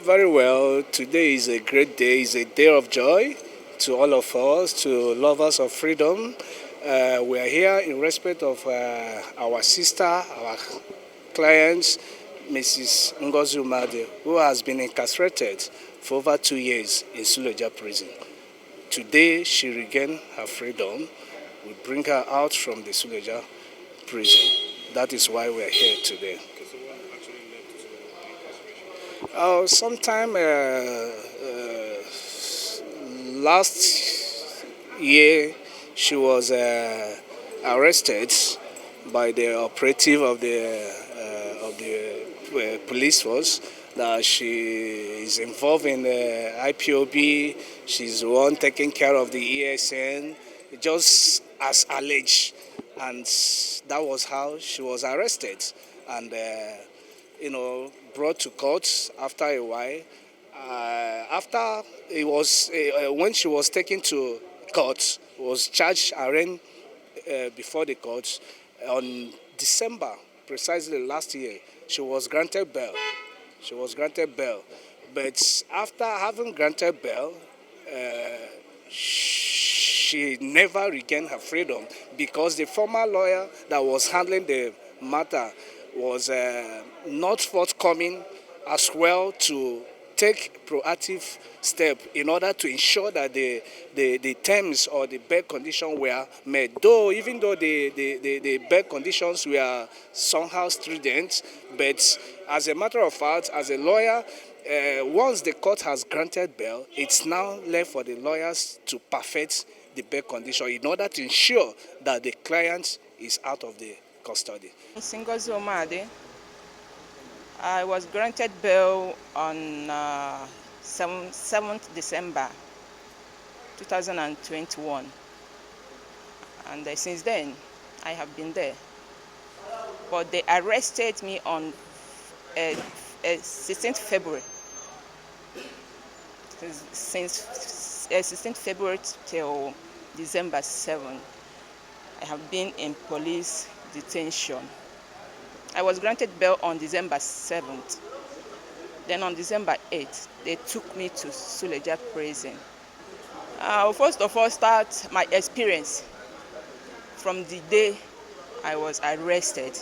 Very well. Today is a great day. It's a day of joy to all of us, to lovers of freedom. We are here in respect of our sister, our client, Mrs. Ngozi Umeadi, who has been incarcerated for over 2 years in Suleja prison. Today, she regained her freedom. We bring her out from the Suleja prison. That is why we are here today. Sometime last year, she was arrested by the operative of the police force. That she is involved in the IPOB. She's the one taking care of the ESN, just as alleged, and that was how she was arrested and brought to court after a while. After it was when she was taken to court, was charged, arraigned before the court on December, precisely last year. She was granted bail. But after having granted bail, she never regained her freedom because the former lawyer that was handling the matter was not forthcoming as well to take proactive step in order to ensure that the terms or the bail conditions were met. Even though the bail conditions were somehow stringent, but as a matter of fact, as a lawyer, once the court has granted bail, it's now left for the lawyers to perfect the bail condition in order to ensure that the client is out of the custody. Ngozi Umeadi. I was granted bail on 7th December 2021, and since then I have been there. But they arrested me on 16th February. Since 16th February till December 7, I have been in police detention. I was granted bail on December 7th. Then on December 8th, they took me to Suleja prison. First of all, start my experience from the day I was arrested.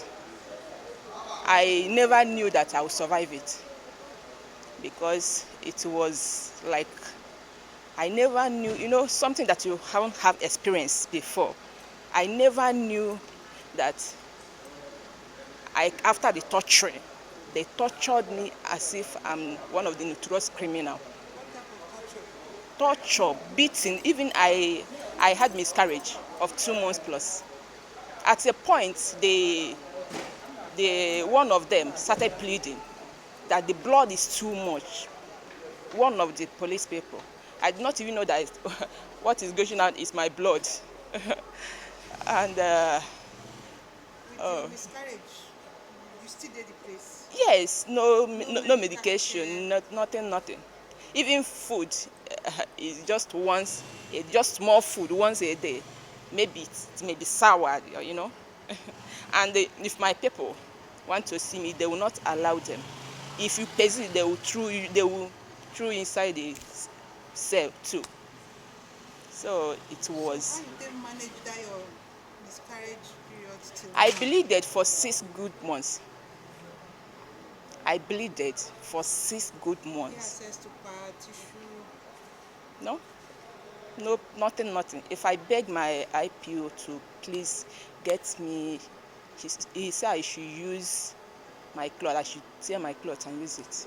I never knew that I would survive it because it was like I never knew, something that you haven't had experience before. I never knew that after the torture, they tortured me as if I'm one of the notorious criminals. Torture, beating, even I had miscarriage of 2 months plus. At a point, one of them started pleading that the blood is too much. One of the police people. I did not even know that what is gushing out is my blood. And miscarriage, you still did the place? Yes, no medication, nothing. Even food is just once, just small food once a day. Maybe it may be sour, And if my people want to see me, they will not allow them. If you persist, they will throw you inside the cell too. So it was. How did they manage that your miscarriage period till? I bleeded for 6 good months. I bleeded for 6 good months. Access to pad, tissue? No, nothing. If I beg my IPO to please get me, he said I should use my cloth. I should tear my cloth and use it.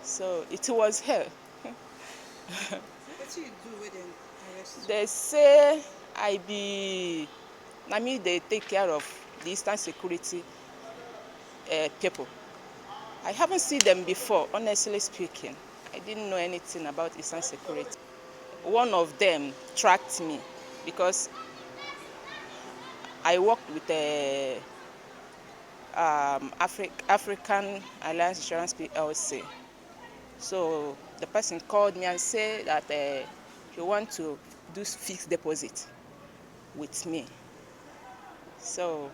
So it was hell. What do you do when they arrest you? They say they take care of the Eastern security people. I haven't seen them before, honestly speaking. I didn't know anything about Eastern security. One of them tracked me because I worked with the African Alliance Insurance PLC. So the person called me and said that he wants to do fixed deposit with me. So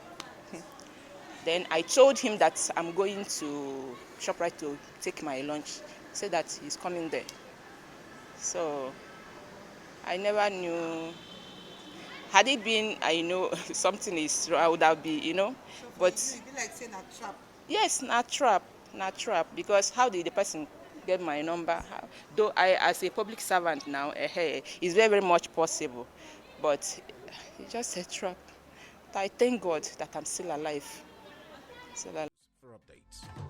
then I told him that I'm going to ShopRite to take my lunch. said that he's coming there. So I never knew. Had it been, I know something is wrong, I would have been, So for but you, it be like saying a trap. yes, not trap, not trap. Because how did the person get my number? How, though I, as a public servant now, it's very, very much possible, but it's just a trap. But I thank God that I'm still alive. Still alive. For updates.